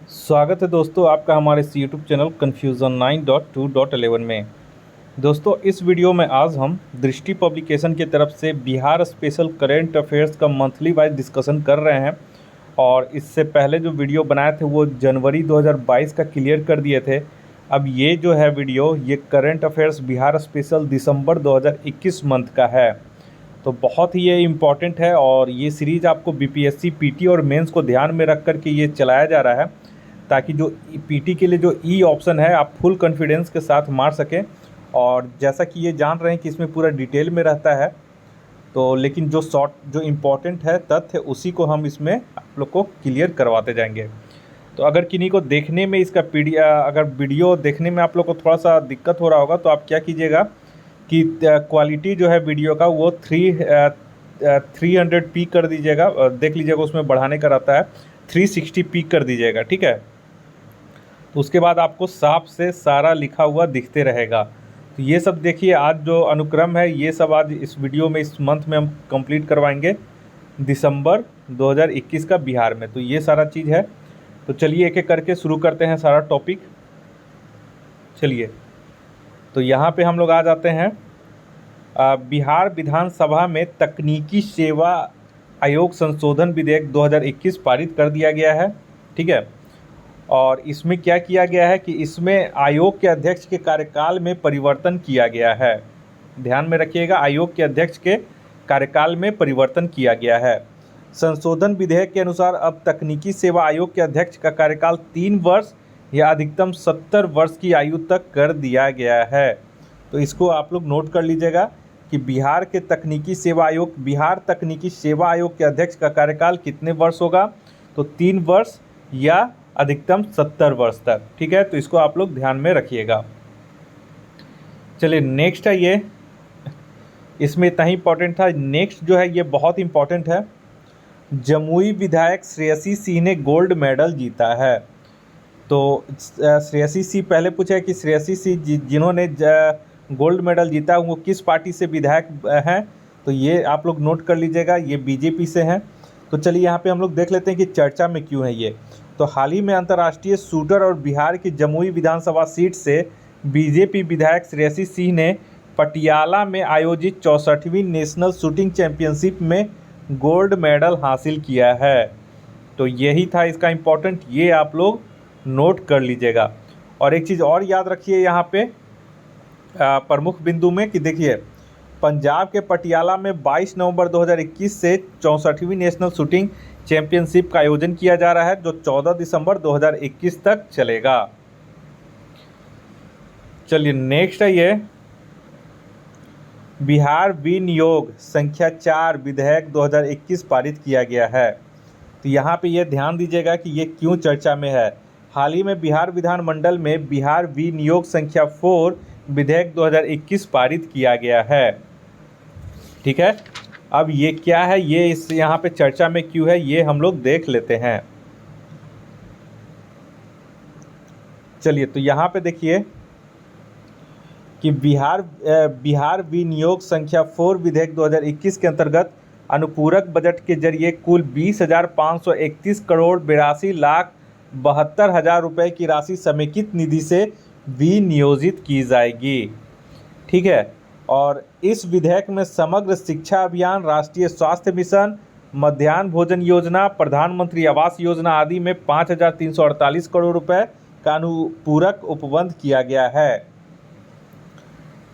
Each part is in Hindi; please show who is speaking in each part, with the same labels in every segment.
Speaker 1: स्वागत है दोस्तों आपका हमारे इस यूट्यूब चैनल कन्फ्यूज़न 9.2.11 में। दोस्तों इस वीडियो में आज हम दृष्टि पब्लिकेशन की तरफ से बिहार स्पेशल करेंट अफेयर्स का मंथली वाइज डिस्कशन कर रहे हैं। और इससे पहले जो वीडियो बनाए थे वो जनवरी 2022 का क्लियर कर दिए थे। अब ये जो है वीडियो ये करेंट अफेयर्स बिहार स्पेशल दिसंबर 2021 मंथ का है। तो बहुत ही ये इम्पॉर्टेंट है और ये सीरीज़ आपको बीपीएससी पीटी और मेंस को ध्यान में रख कर के ये चलाया जा रहा है, ताकि जो पीटी के लिए जो ई ऑप्शन है आप फुल कॉन्फिडेंस के साथ मार सकें। और जैसा कि ये जान रहे हैं कि इसमें पूरा डिटेल में रहता है, तो लेकिन जो शॉर्ट जो इम्पोर्टेंट है तथ्य उसी को हम इसमें आप लोग को क्लियर करवाते जाएंगे। तो अगर किन्हीं को देखने में इसका अगर वीडियो देखने में आप लोग को थोड़ा सा दिक्कत हो रहा होगा तो आप क्या कीजिएगा कि क्वालिटी जो है वीडियो का वो 300p कर दीजिएगा। देख लीजिएगा उसमें बढ़ाने का रहता है, 360p कर दीजिएगा, ठीक है। तो उसके बाद आपको साफ से सारा लिखा हुआ दिखते रहेगा। तो ये सब देखिए, आज जो अनुक्रम है ये सब आज इस वीडियो में इस मंथ में हम कंप्लीट करवाएंगे दिसंबर 2021 का बिहार में। तो ये सारा चीज़ है। तो चलिए एक एक करके शुरू करते हैं सारा टॉपिक। चलिए तो यहाँ पे हम लोग आ जाते हैं। बिहार विधानसभा में तकनीकी सेवा आयोग संशोधन विधेयक 2021 पारित कर दिया गया है, ठीक है। और इसमें क्या किया गया है कि इसमें आयोग के अध्यक्ष के कार्यकाल में परिवर्तन किया गया है। ध्यान में रखिएगा, आयोग के अध्यक्ष के कार्यकाल में परिवर्तन किया गया है। संशोधन विधेयक के अनुसार अब तकनीकी सेवा आयोग के अध्यक्ष का कार्यकाल 3 वर्ष या अधिकतम 70 वर्ष की आयु तक कर दिया गया है। तो इसको आप लोग नोट कर लीजिएगा कि बिहार तकनीकी सेवा आयोग के अध्यक्ष का कार्यकाल कितने वर्ष होगा, तो 3 वर्ष या अधिकतम 70 वर्ष तक, ठीक है। तो इसको आप लोग ध्यान में रखिएगा। चलिए नेक्स्ट है ये, इसमें इतना ही इंपॉर्टेंट था। नेक्स्ट जो है ये बहुत इंपॉर्टेंट है। जमुई विधायक श्रेयसी सिंह ने गोल्ड मेडल जीता है। तो श्रेयसी सिंह, पहले पूछा है कि श्रेयसी सिंह जिन्होंने गोल्ड मेडल जीता वो किस पार्टी से विधायक हैं, तो ये आप लोग नोट कर लीजिएगा, ये बीजेपी से हैं। तो चलिए यहाँ पे हम लोग देख लेते हैं कि चर्चा में क्यों है ये। तो हाल ही में अंतर्राष्ट्रीय शूटर और बिहार की जमुई विधानसभा सीट से बीजेपी विधायक श्रेयसी सिंह ने पटियाला में आयोजित 64वीं नेशनल शूटिंग चैंपियनशिप में गोल्ड मेडल हासिल किया है। तो यही था इसका इम्पोर्टेंट, ये आप लोग नोट कर लीजिएगा। और एक चीज़ और याद रखिए यहाँ पे प्रमुख बिंदु में कि देखिए, पंजाब के पटियाला में 22 नवंबर 2021 से 64वीं नेशनल शूटिंग चैंपियनशिप का आयोजन किया जा रहा है, जो 14 दिसंबर 2021 तक चलेगा। चलिए नेक्स्ट है ये, बिहार विनियोग संख्या 4 विधेयक 2021 पारित किया गया है। तो यहाँ पे ये ध्यान दीजिएगा कि ये क्यों चर्चा में है। हाल ही में बिहार विधानमंडल में बिहार विनियोग संख्या 4 विधेयक 2021 पारित किया गया है, ठीक है। अब ये क्या है, ये इस यहाँ पे चर्चा में क्यों है, ये हम लोग देख लेते हैं। चलिए तो यहाँ पे देखिए कि बिहार विनियोग संख्या 4 विधेयक 2021 के अंतर्गत अनुपूरक बजट के जरिए कुल 20,531 करोड़ 82,72,000 रुपये की राशि समेकित निधि से विनियोजित की जाएगी, ठीक है। और इस विधेयक में समग्र शिक्षा अभियान, राष्ट्रीय स्वास्थ्य मिशन, मध्याह्न भोजन योजना, प्रधानमंत्री आवास योजना आदि में 5,348 करोड़ रुपए का अनुपूरक उपबंध किया गया है,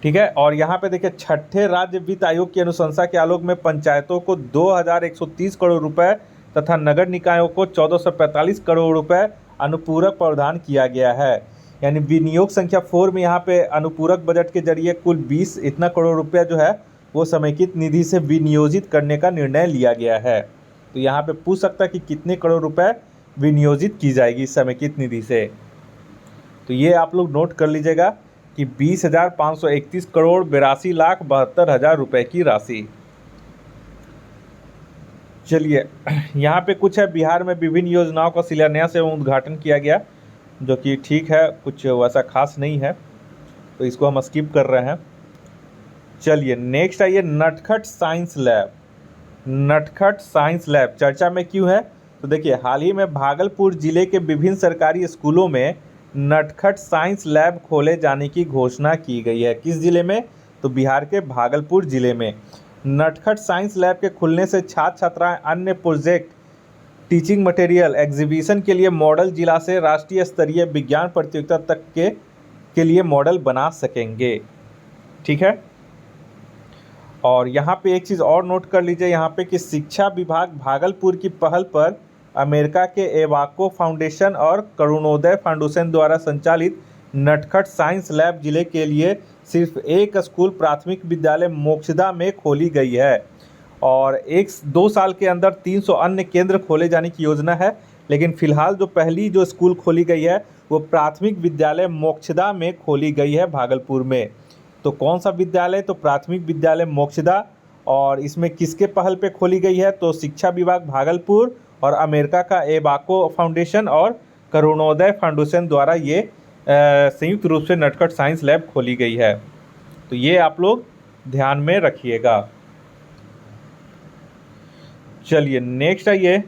Speaker 1: ठीक है। और यहाँ पे देखिए, छठे राज्य वित्त आयोग की अनुशंसा के आलोक में पंचायतों को 2,130 करोड़ रुपए तथा नगर निकायों को 1,445 करोड़ रुपए अनुपूरक प्रावधान किया गया है। यानी विनियोग संख्या 4 में यहाँ पे अनुपूरक बजट के जरिए कुल 20 इतना करोड़ रुपया जो है वो समेकित निधि से विनियोजित करने का निर्णय लिया गया है। तो यहाँ पे पूछ सकता है कि कितने करोड़ रुपए विनियोजित की जाएगी समेकित निधि से। तो ये आप लोग नोट कर लीजिएगा कि 20,531 करोड़ 82,72,000 रुपये की राशि। चलिए यहाँ पे कुछ है, बिहार में विभिन्न योजनाओं का शिलान्यास एवं उद्घाटन किया गया, जो कि ठीक है, कुछ वैसा खास नहीं है, तो इसको हम स्किप कर रहे हैं। चलिए नेक्स्ट आइए, नटखट साइंस लैब। नटखट साइंस लैब चर्चा में क्यों है, तो देखिए, हाल ही में भागलपुर जिले के विभिन्न सरकारी स्कूलों में नटखट साइंस लैब खोले जाने की घोषणा की गई है। किस जिले में? तो बिहार के भागलपुर जिले में नटखट साइंस लैब के खुलने से छात्र छात्राएं अन्य प्रोजेक्ट, टीचिंग मटेरियल, एग्जीबिशन के लिए मॉडल जिला से राष्ट्रीय स्तरीय विज्ञान प्रतियोगिता तक के लिए मॉडल बना सकेंगे। ठीक है। और यहाँ पे एक चीज़ और नोट कर लीजिए यहाँ पे कि शिक्षा विभाग भागलपुर की पहल पर अमेरिका के एवाको फाउंडेशन और करुणोदय फाउंडेशन द्वारा संचालित नटखट साइंस लैब जिले के लिए सिर्फ एक स्कूल प्राथमिक विद्यालय मोक्षदा में खोली गई है और 1-2 साल के अंदर 300 अन्य केंद्र खोले जाने की योजना है। लेकिन फिलहाल जो पहली जो स्कूल खोली गई है वो प्राथमिक विद्यालय मोक्षदा में खोली गई है भागलपुर में। तो कौन सा विद्यालय? तो प्राथमिक विद्यालय मोक्षदा। और इसमें किसके पहल पे खोली गई है? तो शिक्षा विभाग भागलपुर और अमेरिका का एबाको फाउंडेशन और करुणोदय फाउंडेशन द्वारा ये संयुक्त रूप से नटखट साइंस लैब खोली गई है। तो ये आप लोग ध्यान में रखिएगा। चलिए नेक्स्ट आइए।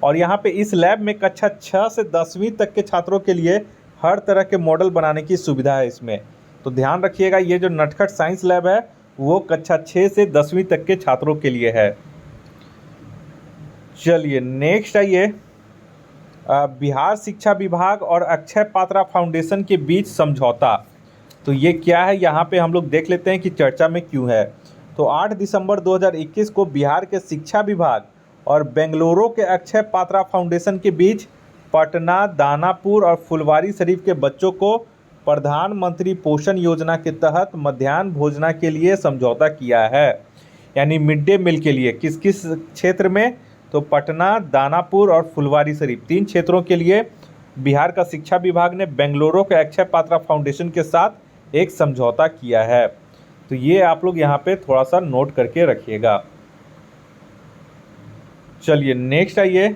Speaker 1: और यहाँ पे इस लैब में कक्षा 6 से 10वीं तक के छात्रों के लिए हर तरह के मॉडल बनाने की सुविधा है इसमें। तो ध्यान रखिएगा, ये जो नटखट साइंस लैब है वो कक्षा 6 से 10वीं तक के छात्रों के लिए है। चलिए नेक्स्ट आइए। बिहार शिक्षा विभाग और अक्षय पात्रा फाउंडेशन के बीच समझौता। तो ये क्या है, यहाँ पे हम लोग देख लेते हैं कि चर्चा में क्यों है। तो 8 दिसंबर 2021 को बिहार के शिक्षा विभाग और बेंगलुरु के अक्षय पात्रा फाउंडेशन के बीच पटना, दानापुर और फुलवारी शरीफ के बच्चों को प्रधानमंत्री पोषण योजना के तहत मध्याह्न भोजना के लिए समझौता किया है। यानी मिड डे मील के लिए किस किस क्षेत्र में? तो पटना, दानापुर और फुलवारी शरीफ 3 क्षेत्रों के लिए बिहार का शिक्षा विभाग ने बेंगलुरु के अक्षय पात्रा फाउंडेशन के साथ एक समझौता किया है। तो ये आप लोग यहाँ पे थोड़ा सा नोट करके रखिएगा। चलिए नेक्स्ट आइए।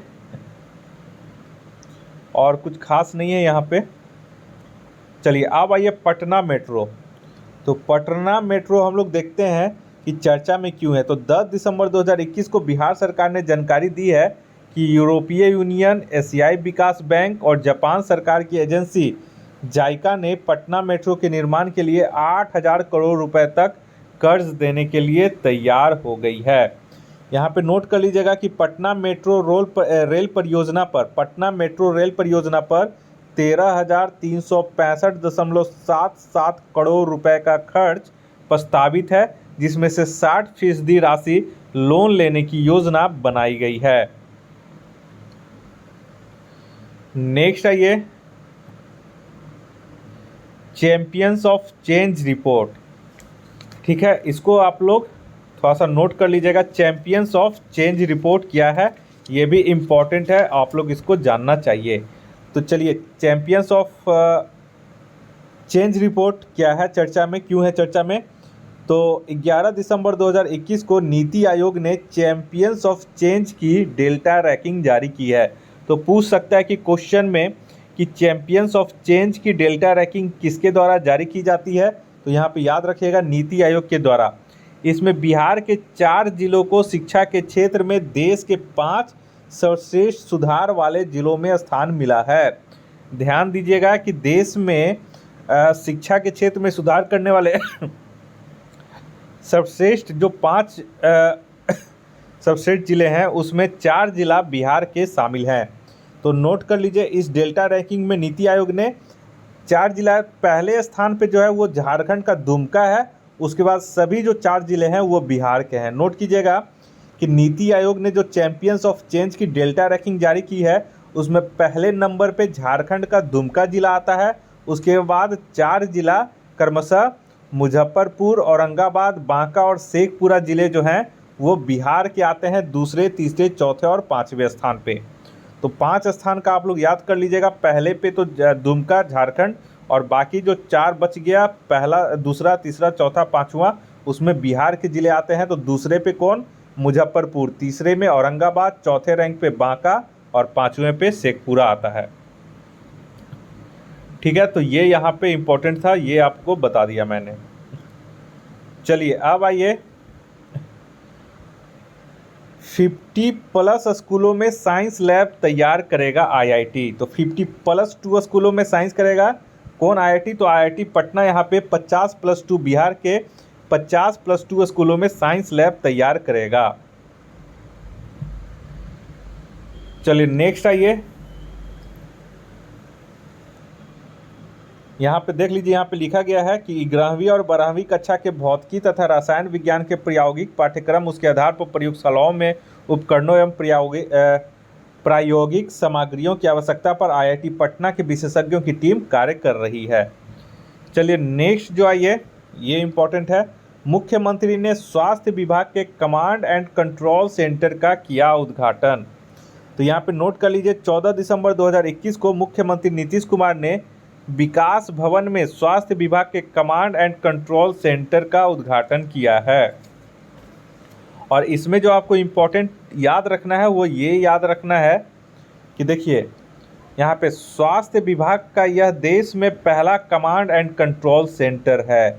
Speaker 1: और कुछ खास नहीं है यहाँ पे। चलिए अब आइए पटना मेट्रो। तो पटना मेट्रो हम लोग देखते हैं कि चर्चा में क्यों है। तो 10 दिसंबर 2021 को बिहार सरकार ने जानकारी दी है कि यूरोपीय यूनियन, एशियाई विकास बैंक और जापान सरकार की एजेंसी जाइका ने पटना मेट्रो के निर्माण के लिए 8,000 करोड़ रुपए तक कर्ज देने के लिए तैयार हो गई है। यहाँ पे नोट कर लीजिएगा कि पटना मेट्रो रेल परियोजना पर 13,365.77 करोड़ रुपए का खर्च प्रस्तावित है, जिसमें से 60% राशि लोन लेने की योजना बनाई गई है। नेक्स्ट आइए, चैंपियंस ऑफ चेंज रिपोर्ट। ठीक है, इसको आप लोग थोड़ा सा नोट कर लीजिएगा। चैंपियंस ऑफ चेंज रिपोर्ट क्या है, ये भी इम्पॉर्टेंट है, आप लोग इसको जानना चाहिए। तो चलिए, चैंपियंस ऑफ चेंज रिपोर्ट क्या है, चर्चा में क्यों है चर्चा में? तो 11 दिसंबर 2021 को नीति आयोग ने चैंपियंस ऑफ चेंज की डेल्टा रैंकिंग जारी की है। तो पूछ सकता है कि क्वेश्चन में कि चैंपियंस ऑफ चेंज की डेल्टा रैंकिंग किसके द्वारा जारी की जाती है? तो यहाँ पे याद रखिएगा, नीति आयोग के द्वारा। इसमें बिहार के 4 जिलों को शिक्षा के क्षेत्र में देश के 5 सर्वश्रेष्ठ सुधार वाले जिलों में स्थान मिला है। ध्यान दीजिएगा कि देश में शिक्षा के क्षेत्र में सुधार करने वाले सर्वश्रेष्ठ जो 5 सर्वश्रेष्ठ जिले हैं उसमें 4 जिला बिहार के शामिल हैं। तो नोट कर लीजिए, इस डेल्टा रैंकिंग में नीति आयोग ने 4 जिला, पहले स्थान पे जो है वो झारखंड का दुमका है, उसके बाद सभी जो 4 जिले हैं वो बिहार के हैं। नोट कीजिएगा कि नीति आयोग ने जो चैंपियंस ऑफ चेंज की डेल्टा रैंकिंग जारी की है उसमें पहले नंबर पे झारखंड का दुमका जिला आता है, उसके बाद 4 जिला क्रमशः मुजफ्फरपुर, औरंगाबाद, बांका और शेखपुरा जिले जो हैं वो बिहार के आते हैं दूसरे, तीसरे, चौथे और 5वें स्थान पे। तो 5 स्थान का आप लोग याद कर लीजिएगा। पहले पे तो दुमका झारखंड और बाकी जो 4 बच गया, पहला, दूसरा, तीसरा, चौथा, 5वां, उसमें बिहार के जिले आते हैं। तो दूसरे पे कौन? मुजफ्फरपुर, तीसरे में औरंगाबाद, चौथे रैंक पे बांका और 5वें पे शेखपुरा आता है। ठीक है, तो ये यहाँ पे इम्पोर्टेंट था, ये आपको बता दिया मैंने। चलिए अब आइए 50+ स्कूलों में साइंस लैब तैयार करेगा आईआईटी। तो 50+2 स्कूलों में साइंस करेगा कौन? आईआईटी। तो आईआईटी पटना यहाँ पे 50+2 बिहार के 50+2 स्कूलों में साइंस लैब तैयार करेगा। चलिए नेक्स्ट आइए, यहाँ पे देख लीजिए, यहाँ पे लिखा गया है कि 11वीं और 12वीं कक्षा के भौतिकी तथा रसायन विज्ञान के प्रायोगिक पाठ्यक्रम, उसके आधार पर प्रयोगशालाओं में उपकरणों एवं प्रायोगिक सामग्रियों की आवश्यकता पर आईआईटी पटना के विशेषज्ञों की टीम कार्य कर रही है। चलिए नेक्स्ट जो आइए, ये इम्पोर्टेंट है। मुख्यमंत्री ने स्वास्थ्य विभाग के कमांड एंड कंट्रोल सेंटर का किया उद्घाटन। तो यहाँ पे नोट कर लीजिए, 14 दिसंबर 2021 को मुख्यमंत्री नीतीश कुमार ने विकास भवन में स्वास्थ्य विभाग के कमांड एंड कंट्रोल सेंटर का उद्घाटन किया है। और इसमें जो आपको इम्पोर्टेंट याद रखना है वो ये याद रखना है कि देखिए यहाँ पे स्वास्थ्य विभाग का यह देश में पहला कमांड एंड कंट्रोल सेंटर है।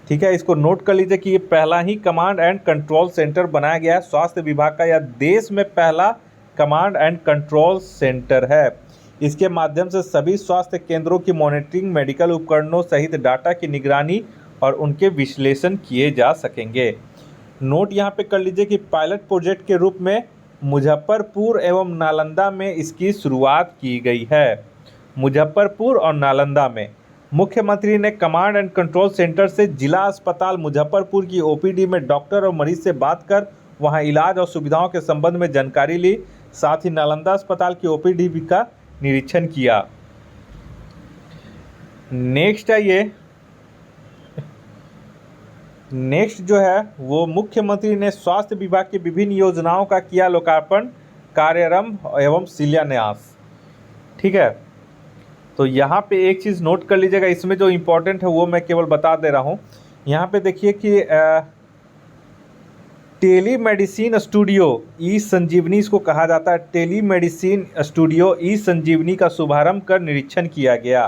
Speaker 1: ठीक है, इसको नोट कर लीजिए कि ये पहला ही कमांड एंड कंट्रोल सेंटर बनाया गया है। स्वास्थ्य विभाग का यह देश में पहला कमांड एंड कंट्रोल सेंटर है। इसके माध्यम से सभी स्वास्थ्य केंद्रों की मॉनिटरिंग, मेडिकल उपकरणों सहित डाटा की निगरानी और उनके विश्लेषण किए जा सकेंगे। नोट यहाँ पे कर लीजिए कि पायलट प्रोजेक्ट के रूप में मुजफ्फरपुर एवं नालंदा में इसकी शुरुआत की गई है। मुजफ्फरपुर और नालंदा में मुख्यमंत्री ने कमांड एंड कंट्रोल सेंटर से जिला अस्पताल मुजफ्फरपुर की ओपीडी में डॉक्टर और मरीज से बात कर वहां इलाज और सुविधाओं के संबंध में जानकारी ली। साथ ही नालंदा अस्पताल की ओपीडी का निरीक्षण किया। नेक्स्ट आइए, नेक्स्ट जो है वो मुख्यमंत्री ने स्वास्थ्य विभाग की विभिन्न योजनाओं का किया लोकार्पण, कार्यारंभ एवं शिलान्यास। ठीक है, तो यहाँ पे एक चीज़ नोट कर लीजिएगा, इसमें जो इम्पोर्टेंट है वो मैं केवल बता दे रहा हूँ। यहाँ पे देखिए कि टेली मेडिसिन स्टूडियो ई संजीवनी इसको कहा जाता है। टेली मेडिसिन स्टूडियो ई संजीवनी का शुभारंभ कर निरीक्षण किया गया।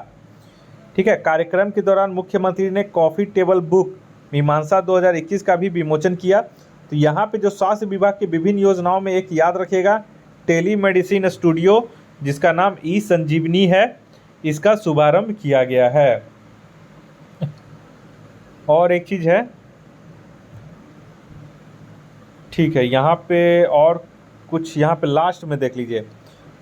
Speaker 1: ठीक है, कार्यक्रम के दौरान मुख्यमंत्री ने कॉफ़ी टेबल बुक मीमांसा 2021 का भी विमोचन किया। तो यहाँ पे जो स्वास्थ्य विभाग की विभिन्न योजनाओं में एक याद रखेगा, टेली मेडिसिन स्टूडियो जिसका नाम ई संजीवनी है, इसका शुभारंभ किया गया है। और एक चीज़ है, ठीक है, यहाँ पे और कुछ यहाँ पे लास्ट में देख लीजिए,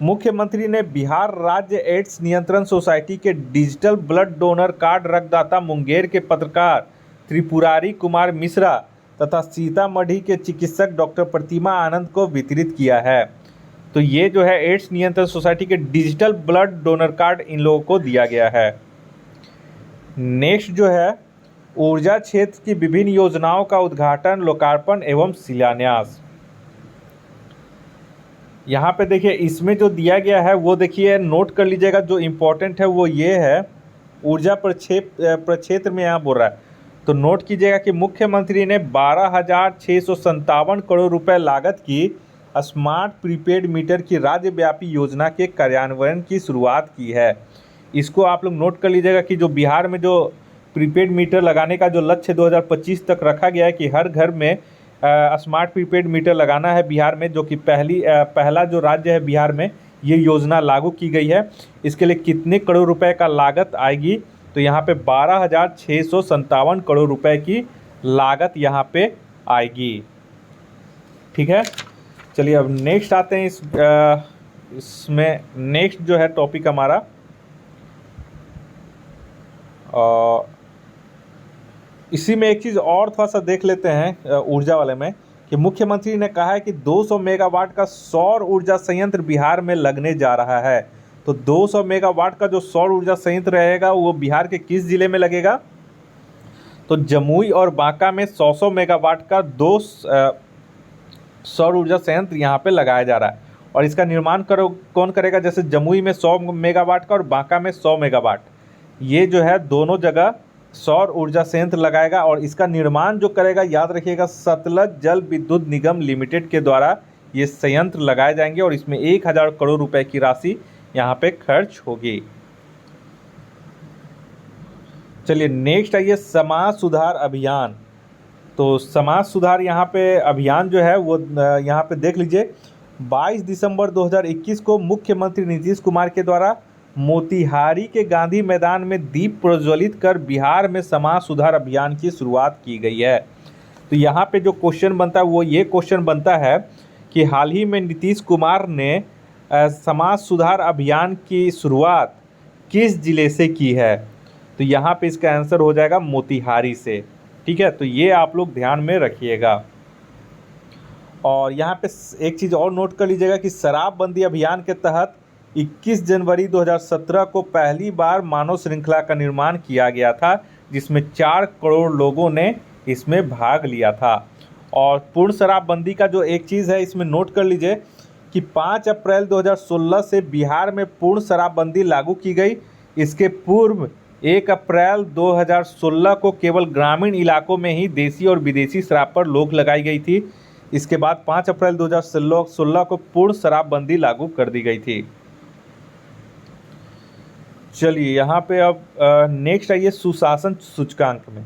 Speaker 1: मुख्यमंत्री ने बिहार राज्य एड्स नियंत्रण सोसाइटी के डिजिटल ब्लड डोनर कार्ड रक्तदाता मुंगेर के पत्रकार त्रिपुरारी कुमार मिश्रा तथा सीतामढ़ी के चिकित्सक डॉक्टर प्रतिमा आनंद को वितरित किया है। तो ये जो है एड्स नियंत्रण सोसाइटी के डिजिटल ब्लड डोनर कार्ड इन लोगों को दिया गया है। नेक्स्ट जो है, ऊर्जा क्षेत्र की विभिन्न योजनाओं का उद्घाटन, लोकार्पण एवं शिलान्यास। यहाँ पे देखिए इसमें जो दिया गया है वो देखिए नोट कर लीजिएगा, जो इम्पोर्टेंट है वो ये है, ऊर्जा प्रक्षेत्र में यहाँ बोल रहा है। तो नोट कीजिएगा कि मुख्यमंत्री ने 12,657 करोड़ रुपए लागत की स्मार्ट प्रीपेड मीटर की राज्यव्यापी योजना के कार्यान्वयन की शुरुआत की है। इसको आप लोग नोट कर लीजिएगा कि जो बिहार में जो प्रीपेड मीटर लगाने का जो लक्ष्य 2025 तक रखा गया है कि हर घर में स्मार्ट प्रीपेड मीटर लगाना है बिहार में, जो कि पहला जो राज्य है बिहार में ये योजना लागू की गई है। इसके लिए कितने करोड़ रुपए का लागत आएगी? तो यहाँ पे 12,657 करोड़ रुपए की लागत यहाँ पे आएगी। ठीक है, चलिए अब नेक्स्ट आते हैं। इसमें नेक्स्ट जो है टॉपिक हमारा इसी में एक चीज़ और थोड़ा सा देख लेते हैं ऊर्जा वाले में, कि मुख्यमंत्री ने कहा है कि 200 मेगावाट का सौर ऊर्जा संयंत्र बिहार में लगने जा रहा है। तो 200 मेगावाट का जो सौर ऊर्जा संयंत्र रहेगा वो बिहार के किस जिले में लगेगा? तो जमुई और बांका में 100 मेगावाट का दो सौर ऊर्जा संयंत्र यहाँ पे लगाया जा रहा है। और इसका निर्माण कौन करेगा? जैसे जमुई में 100 मेगावाट का और बांका में 100 मेगावाट, ये जो है दोनों जगह सौर ऊर्जा संयंत्र लगाएगा। और इसका निर्माण जो करेगा, याद रखिएगा, सतलज जल विद्युत निगम लिमिटेड के द्वारा ये संयंत्र लगाए जाएंगे और इसमें 1000 करोड़ रुपए की राशि यहाँ पे खर्च होगी। चलिए नेक्स्ट आइए, समाज सुधार अभियान। तो समाज सुधार यहाँ पे अभियान जो है वो यहाँ पे देख लीजिए 22 दिसंबर 2021 को मुख्यमंत्री नीतीश कुमार के द्वारा मोतिहारी के गांधी मैदान में दीप प्रज्वलित कर बिहार में समाज सुधार अभियान की शुरुआत की गई है। तो यहाँ पे जो क्वेश्चन बनता है वो ये क्वेश्चन बनता है कि हाल ही में नीतीश कुमार ने समाज सुधार अभियान की शुरुआत किस जिले से की है। तो यहाँ पे इसका आंसर हो जाएगा मोतिहारी से। ठीक है, तो ये आप लोग ध्यान में रखिएगा। और यहाँ पे एक चीज़ और नोट कर लीजिएगा कि शराबबंदी अभियान के तहत 21 जनवरी 2017 को पहली बार मानव श्रृंखला का निर्माण किया गया था, जिसमें 4 करोड़ लोगों ने इसमें भाग लिया था। और पूर्ण शराबबंदी का जो एक चीज़ है इसमें नोट कर लीजिए कि 5 अप्रैल 2016 से बिहार में पूर्ण शराबबंदी लागू की गई। इसके पूर्व 1 अप्रैल 2016 को केवल ग्रामीण इलाकों में ही देसी और विदेशी शराब पर रोक लगाई गई थी। इसके बाद 5 अप्रैल 2016 को पूर्ण शराबबंदी लागू कर दी गई थी। चलिए यहाँ पे अब नेक्स्ट आइए सुशासन सूचकांक में।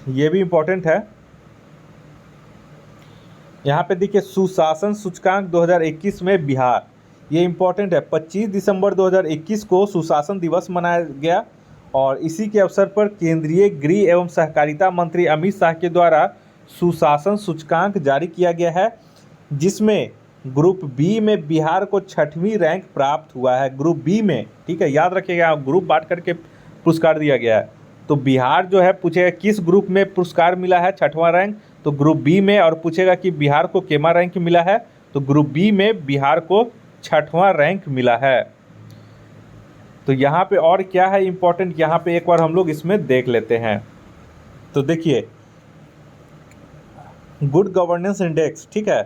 Speaker 1: ये भी इम्पोर्टेंट है। यहाँ पे देखिए सुशासन सूचकांक 2021 में बिहार, ये इम्पोर्टेंट है। 25 दिसंबर 2021 को सुशासन दिवस मनाया गया और इसी के अवसर पर केंद्रीय गृह एवं सहकारिता मंत्री अमित शाह के द्वारा सुशासन सूचकांक जारी किया गया है, जिसमें ग्रुप बी में बिहार को 6वीं रैंक प्राप्त हुआ है। ग्रुप बी में, ठीक है, याद रखिएगा, ग्रुप बांट करके पुरस्कार दिया गया है। तो बिहार जो है पूछेगा किस ग्रुप में पुरस्कार मिला है 6वां रैंक, तो ग्रुप बी में। और पूछेगा कि बिहार को केमा रैंक मिला है, तो ग्रुप बी में बिहार को 6वां रैंक मिला है। तो यहाँ पे और क्या है इम्पोर्टेंट, यहाँ पे एक बार हम लोग इसमें देख लेते हैं। तो देखिए गुड गवर्नेंस इंडेक्स, ठीक है,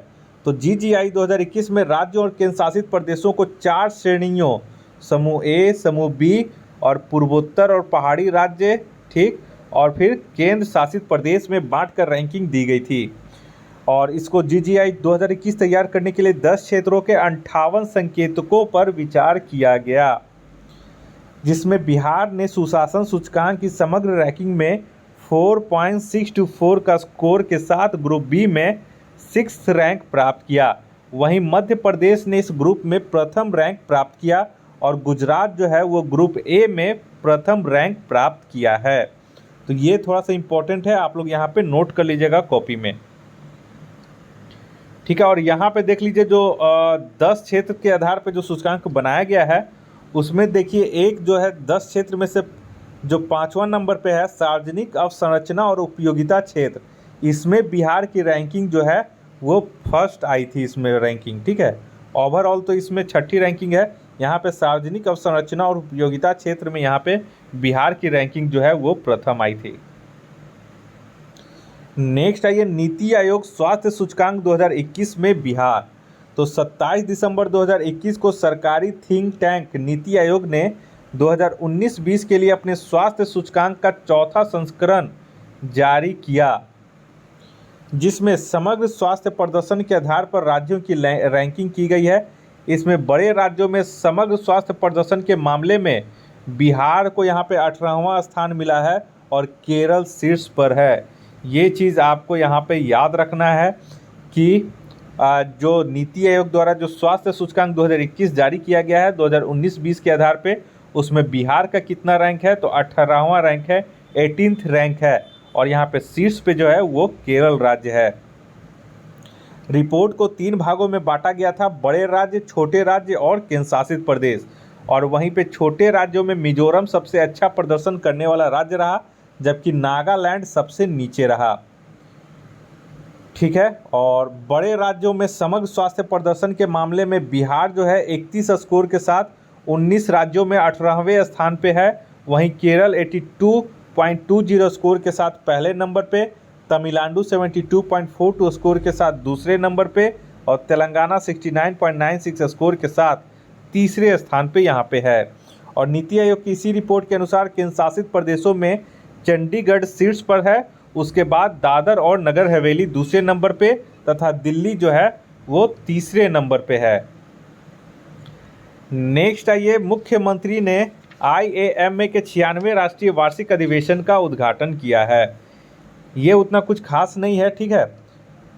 Speaker 1: तो GGI 2021 में राज्यों और केंद्र शासित प्रदेशों को 4 श्रेणियों, समूह ए, समूह बी और पूर्वोत्तर और पहाड़ी राज्य, ठीक, और फिर केंद्र शासित प्रदेश में बांटकर रैंकिंग दी गई थी। और इसको GGI 2021 तैयार करने के लिए 10 क्षेत्रों के 58 संकेतकों पर विचार किया गया, जिसमें बिहार ने सुशासन सूचकांक की समग्र रैंकिंग में 4.624 का स्कोर के साथ ग्रुप बी में 6th रैंक प्राप्त किया। वहीं मध्य प्रदेश ने इस ग्रुप में प्रथम रैंक प्राप्त किया और गुजरात जो है वो ग्रुप ए में प्रथम रैंक प्राप्त किया है। तो ये थोड़ा सा इम्पोर्टेंट है, आप लोग यहाँ पे नोट कर लीजिएगा कॉपी में, ठीक है। और यहाँ पे देख लीजिए जो 10 क्षेत्र के आधार पे जो सूचकांक बनाया गया है उसमें देखिए एक जो है 10 क्षेत्र में से जो 5वां नंबर पे है सार्वजनिक अवसंरचना और उपयोगिता क्षेत्र, इसमें बिहार की रैंकिंग जो है वो फर्स्ट आई थी इसमें रैंकिंग, ठीक है। ओवरऑल तो इसमें 6ठी रैंकिंग है, यहाँ पे सार्वजनिक अवसंरचना और उपयोगिता क्षेत्र में यहाँ पे बिहार की रैंकिंग जो है वो प्रथम आई थी। नेक्स्ट आइए नीति आयोग स्वास्थ्य सूचकांक 2021 में बिहार। तो 27 दिसंबर 2021 को सरकारी थिंक टैंक नीति आयोग ने 2019-20 के लिए अपने स्वास्थ्य सूचकांक का 4था संस्करण जारी किया, जिसमें समग्र स्वास्थ्य प्रदर्शन के आधार पर राज्यों की रैंकिंग की गई है। इसमें बड़े राज्यों में समग्र स्वास्थ्य प्रदर्शन के मामले में बिहार को यहाँ पे 18वां स्थान मिला है और केरल शीर्ष पर है। ये चीज़ आपको यहाँ पे याद रखना है कि जो नीति आयोग द्वारा जो स्वास्थ्य सूचकांक 2021 जारी किया गया है 2019-20 के आधार पे, उसमें बिहार का कितना रैंक है, तो 18वां रैंक है, 18th रैंक है। और यहाँ पे शीर्ष पे जो है वो केरल राज्य है। रिपोर्ट को 3 भागों में बांटा गया था, बड़े राज्य, छोटे राज्य और केंद्र शासित प्रदेश। और वहीं पे छोटे राज्यों में मिजोरम सबसे अच्छा प्रदर्शन करने वाला राज्य रहा, जबकि नागालैंड सबसे नीचे रहा, ठीक है। और बड़े राज्यों में समग्र स्वास्थ्य प्रदर्शन के मामले में बिहार जो है 31 स्कोर के साथ 19 राज्यों में 18वें स्थान पे है। वहीं केरल 82.20 स्कोर के साथ पहले नंबर पे, तमिलनाडु 72.42 स्कोर के साथ दूसरे नंबर पे और तेलंगाना 69.96 स्कोर के साथ तीसरे स्थान पे यहाँ पे है। और नीति आयोग की इसी रिपोर्ट के अनुसार केंद्र शासित प्रदेशों में चंडीगढ़ शीर्ष पर है, उसके बाद दादर और नगर हवेली दूसरे नंबर पे तथा दिल्ली जो है वो तीसरे नंबर पे है। नेक्स्ट आइए, मुख्यमंत्री ने IAMA के 96वें राष्ट्रीय वार्षिक अधिवेशन का उद्घाटन किया है। ये उतना कुछ खास नहीं है, ठीक है।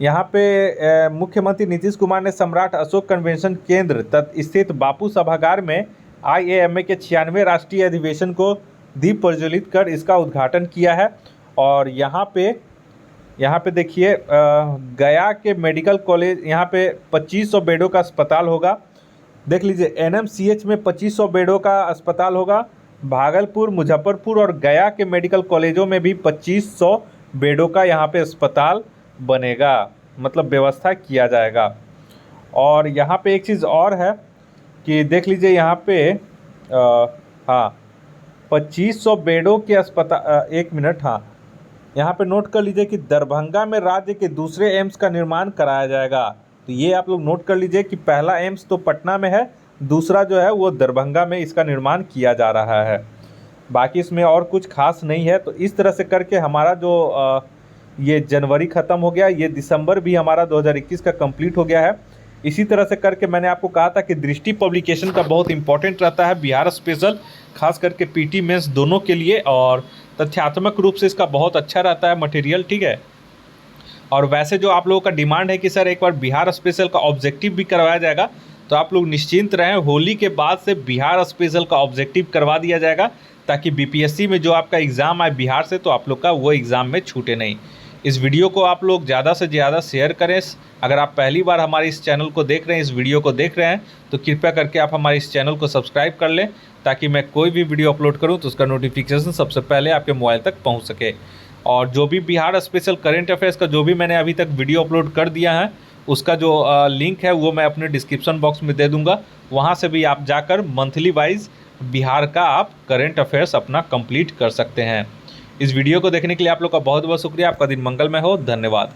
Speaker 1: यहाँ पे मुख्यमंत्री नीतीश कुमार ने सम्राट अशोक कन्वेंशन केंद्र स्थित बापू सभागार में IAMA के 96वें राष्ट्रीय अधिवेशन को दीप प्रज्वलित कर इसका उद्घाटन किया है। और यहाँ पे देखिए गया के मेडिकल कॉलेज, यहाँ पे 2500 बेडों का अस्पताल होगा। देख लीजिए NMCH में 2500 बेडों का अस्पताल होगा। भागलपुर, मुजफ्फरपुर और गया के मेडिकल कॉलेजों में भी 2500 बेडों का यहाँ पे अस्पताल बनेगा, मतलब व्यवस्था किया जाएगा। और यहाँ पे एक चीज़ और है कि देख लीजिए यहाँ पे हाँ 2500 बेडों के अस्पताल, एक मिनट, हाँ यहाँ पे नोट कर लीजिए कि दरभंगा में राज्य के दूसरे एम्स का निर्माण कराया जाएगा। तो ये आप लोग नोट कर लीजिए कि पहला एम्स तो पटना में है, दूसरा जो है वो दरभंगा में इसका निर्माण किया जा रहा है। बाकी इसमें और कुछ खास नहीं है। तो इस तरह से करके हमारा जो ये जनवरी ख़त्म हो गया, ये दिसंबर भी हमारा 2021 का कंप्लीट हो गया है। इसी तरह से करके मैंने आपको कहा था कि दृष्टि पब्लिकेशन का बहुत इंपॉर्टेंट रहता है बिहार स्पेशल, खास करके PT मेंस दोनों के लिए, और तथ्यात्मक रूप से इसका बहुत अच्छा रहता है मटेरियल, ठीक है। और वैसे जो आप लोगों का डिमांड है कि सर एक बार बिहार स्पेशल का ऑब्जेक्टिव भी करवाया जाएगा, तो आप लोग निश्चिंत रहें, होली के बाद से बिहार स्पेशल का ऑब्जेक्टिव करवा दिया जाएगा, ताकि BPSC में जो आपका एग्ज़ाम आए बिहार से, तो आप लोग का वो एग्ज़ाम में छूटे नहीं। इस वीडियो को आप लोग ज़्यादा से ज़्यादा शेयर करें। अगर आप पहली बार हमारे इस चैनल को देख रहे हैं, इस वीडियो को देख रहे हैं, तो कृपया करके आप हमारे इस चैनल को सब्सक्राइब कर लें, ताकि मैं कोई भी वीडियो अपलोड करूं तो उसका नोटिफिकेशन सबसे पहले आपके मोबाइल तक पहुंच सके। और जो भी बिहार स्पेशल करेंट अफेयर्स का जो भी मैंने अभी तक वीडियो अपलोड कर दिया है, उसका जो लिंक है वो मैं अपने डिस्क्रिप्शन बॉक्स में दे दूँगा। वहाँ से भी आप जाकर मंथली वाइज बिहार का आप करेंट अफेयर्स अपना कंप्लीट कर सकते हैं। इस वीडियो को देखने के लिए आप लोग का बहुत बहुत शुक्रिया। आपका दिन मंगलमय हो। धन्यवाद।